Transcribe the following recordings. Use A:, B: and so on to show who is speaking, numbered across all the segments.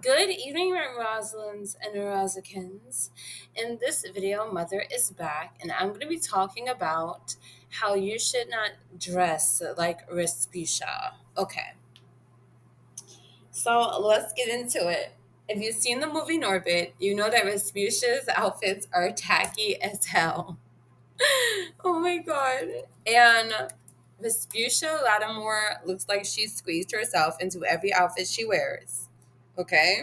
A: Good evening, my Rosalynds and Rosikins. In this video, Mother is back, and I'm going to be talking about how you should not dress like Rasputia. Okay, so let's get into it. If you've seen the movie Norbit, you know that Rasputia's outfits are tacky as hell. Oh my god. And Vespucia Lattimore looks like she squeezed herself into every outfit she wears. Okay?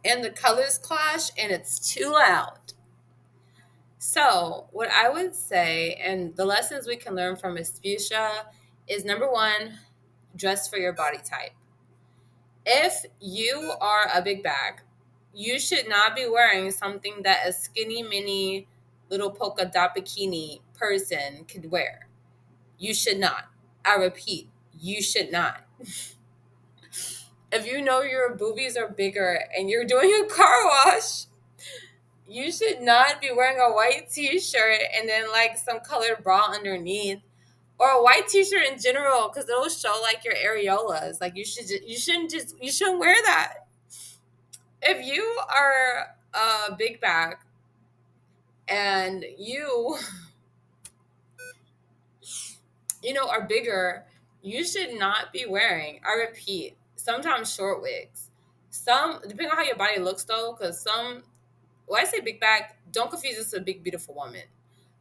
A: And the colors clash and it's too loud. So, what I would say, and the lessons we can learn from Vespucia is number one, dress for your body type. If you are a big bag, you should not be wearing something that a skinny mini little polka dot bikini person could wear. You should not. I repeat, you should not. If you know your boobies are bigger and you're doing a car wash, you should not be wearing a white t-shirt and then like some colored bra underneath, or a white t-shirt in general, because it'll show like your areolas. Like you shouldn't wear that. If you are a big back and are bigger, you should not be wearing, I repeat, sometimes short wigs. Some, depending on how your body looks though, because when I say big back, don't confuse this with a big, beautiful woman.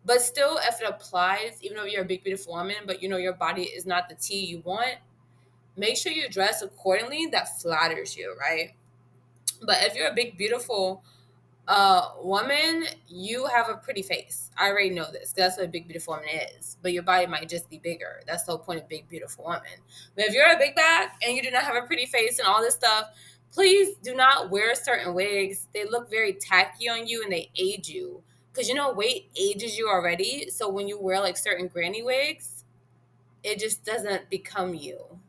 A: But still, if it applies, even though you're a big, beautiful woman, but your body is not the T you want, make sure you dress accordingly that flatters you, right? But if you're a big, beautiful woman, you have a pretty face. I already know this. That's what a big, beautiful woman is. But your body might just be bigger. That's the whole point of big, beautiful woman. But if you're a big back and you do not have a pretty face and all this stuff, please do not wear certain wigs. They look very tacky on you and they age you. Because weight ages you already. So when you wear like certain granny wigs, it just doesn't become you.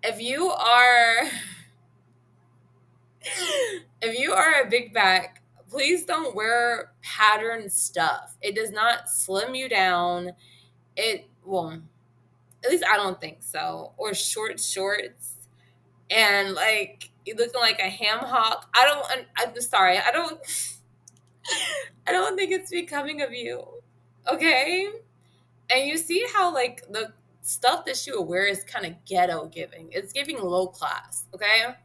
A: If you are if you are a big back, please don't wear patterned stuff. It does not slim you down. Well, at least I don't think so. Or short shorts and like you looking like a ham hock. I'm sorry. I don't think it's becoming of you. Okay? And you see how like the stuff that she would wear is kind of ghetto giving. It's giving low class, okay?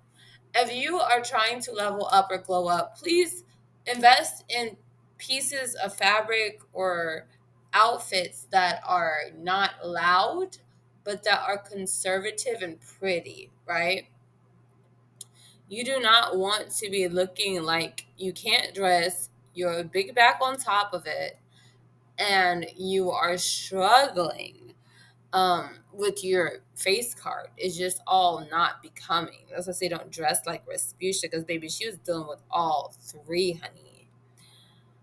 A: If you are trying to level up or glow up, please invest in pieces of fabric or outfits that are not loud, but that are conservative and pretty, right? You do not want to be looking like you can't dress, you're a big back on top of it, and you are struggling with your face card. It's just all not becoming. That's why I say don't dress like Rasputia, because baby, she was dealing with all three, honey.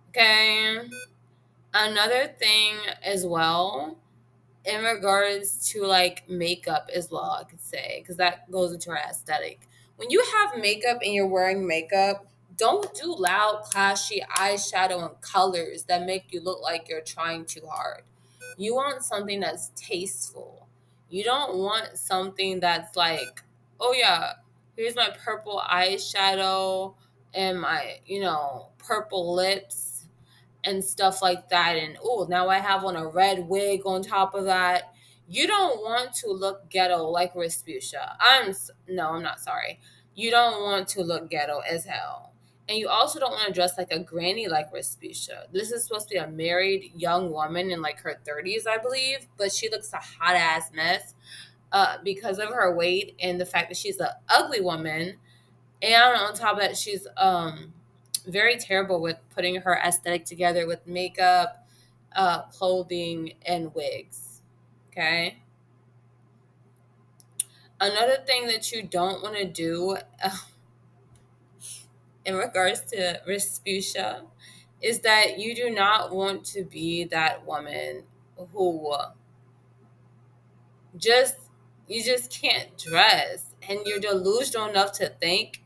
A: Okay. Another thing as well, in regards to like makeup as well, I could say, because that goes into our aesthetic. When you have makeup and you're wearing makeup, don't do loud, clashy eyeshadow and colors that make you look like you're trying too hard. You want something that's tasteful. You don't want something that's like, oh yeah, here's my purple eyeshadow and my, purple lips and stuff like that. And oh, now I have on a red wig on top of that. You don't want to look ghetto like Rasputia. No, I'm not sorry. You don't want to look ghetto as hell. And you also don't want to dress like a granny like Rasputia. This is supposed to be a married young woman in like her 30s, I believe, but she looks a hot ass mess because of her weight and the fact that she's an ugly woman, and on top of that, she's very terrible with putting her aesthetic together with makeup, clothing, and wigs. Okay. Another thing that you don't want to do in regards to Respucia is that you do not want to be that woman who just you just can't dress and you're delusional enough to think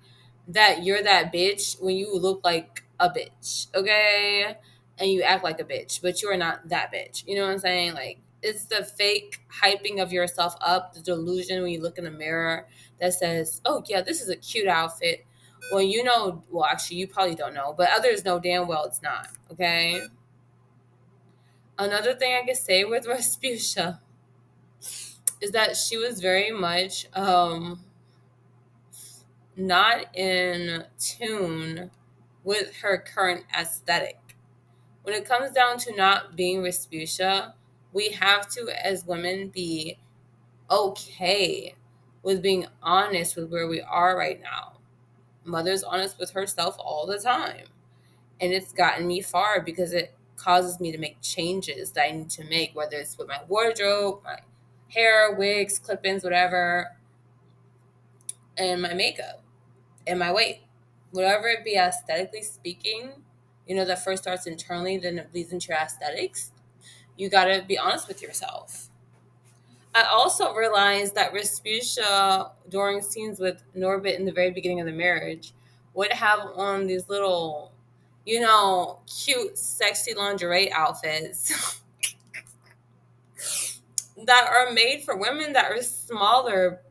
A: that you're that bitch when you look like a bitch, okay? And you act like a bitch, but you are not that bitch. You know what I'm saying? Like It's the fake hyping of yourself up, the delusion when you look in the mirror that says, "Oh yeah, this is a cute outfit." Well, you know, well, actually, you probably don't know, but others know damn well it's not. Okay. Another thing I could say with Rasputia is that she was very much not in tune with her current aesthetic. When it comes down to not being Rasputia, we have to, as women, be okay with being honest with where we are right now. Mother's honest with herself all the time. And it's gotten me far because it causes me to make changes that I need to make, whether it's with my wardrobe, my hair, wigs, clip ins, whatever, and my makeup and my weight. Whatever it be aesthetically speaking, that first starts internally, then it bleeds into your aesthetics. You gotta be honest with yourself. I also realized that Rasputia, during scenes with Norbit in the very beginning of the marriage, would have on these little, cute, sexy lingerie outfits that are made for women that are smaller,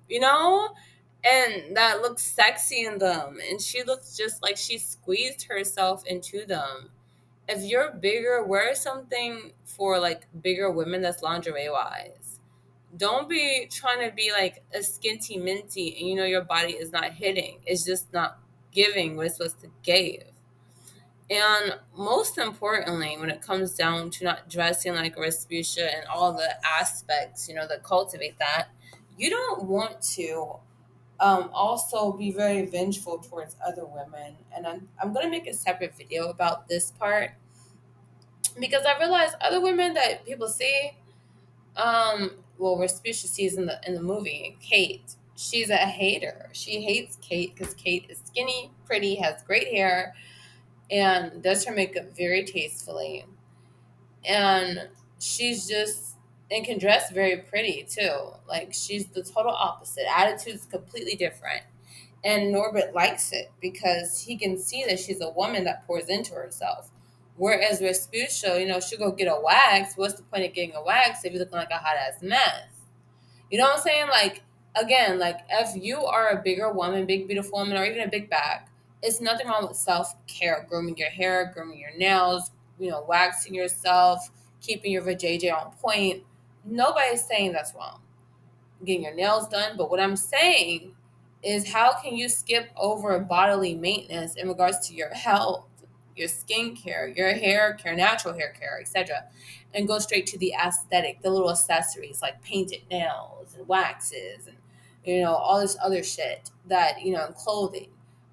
A: and that look sexy in them. And she looks just like she squeezed herself into them. If you're bigger, wear something for like bigger women that's lingerie wise. Don't be trying to be like a skinty minty and your body is not hitting. It's just not giving what it's supposed to give. And most importantly, when it comes down to not dressing like a Rasputia and all the aspects, that cultivate that, you don't want to also be very vengeful towards other women. And I'm going to make a separate video about this part because I realize other women that people see, well, Rasputia sees in the movie, Kate, she's a hater. She hates Kate because Kate is skinny, pretty, has great hair, and does her makeup very tastefully. And she's just and can dress very pretty too. Like she's the total opposite. Attitude's completely different. And Norbert likes it because he can see that she's a woman that pours into herself. Whereas Rasputia, she'll go get a wax. What's the point of getting a wax if you're looking like a hot ass mess? You know what I'm saying? Like, again, like if you are a bigger woman, big, beautiful woman, or even a big back, it's nothing wrong with self care, grooming your hair, grooming your nails, waxing yourself, keeping your vajayjay on point. Nobody's saying that's wrong, getting your nails done. But what I'm saying is, how can you skip over bodily maintenance in regards to your health, your skincare, your hair care, natural hair care, etc., and go straight to the aesthetic, the little accessories like painted nails and waxes and all this other shit that and clothing,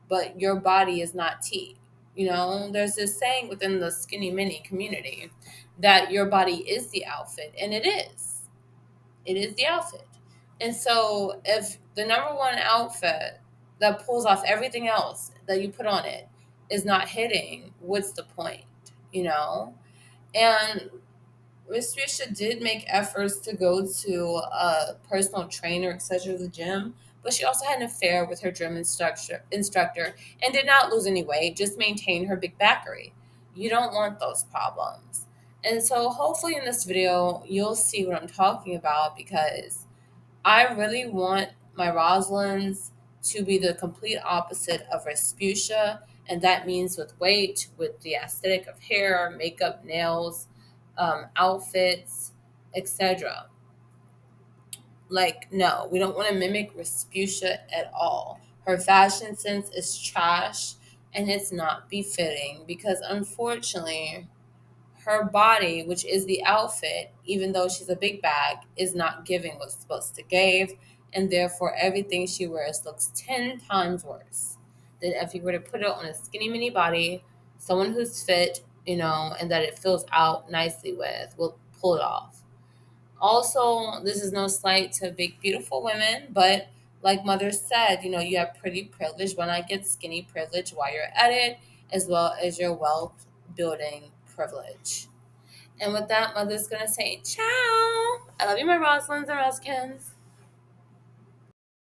A: but your body is not tea. There's this saying within the skinny mini community that your body is the outfit, and it is. It is the outfit. And so if the number one outfit that pulls off everything else that you put on it is not hitting, what's the point? You know? And Miss Trisha did make efforts to go to a personal trainer, etc., the gym, but she also had an affair with her gym instructor and did not lose any weight, just maintain her big backery. You don't want those problems. And so hopefully in this video, you'll see what I'm talking about because I really want my Rosalynds to be the complete opposite of Rasputia, and that means with weight, with the aesthetic of hair, makeup, nails, outfits, etc. Like, no, we don't want to mimic Rasputia at all. Her fashion sense is trash and it's not befitting because unfortunately, her body, which is the outfit, even though she's a big bag, is not giving what's supposed to give, and therefore everything she wears looks 10 times worse than if you were to put it on a skinny mini body, someone who's fit, and that it fills out nicely with will pull it off. Also, this is no slight to big, beautiful women, but like Mother said, you have pretty privilege. Why not get skinny privilege while you're at it, as well as your wealth building privilege? And with that, Mother's going to say, ciao. I love you, my Rosalynds and Roskins.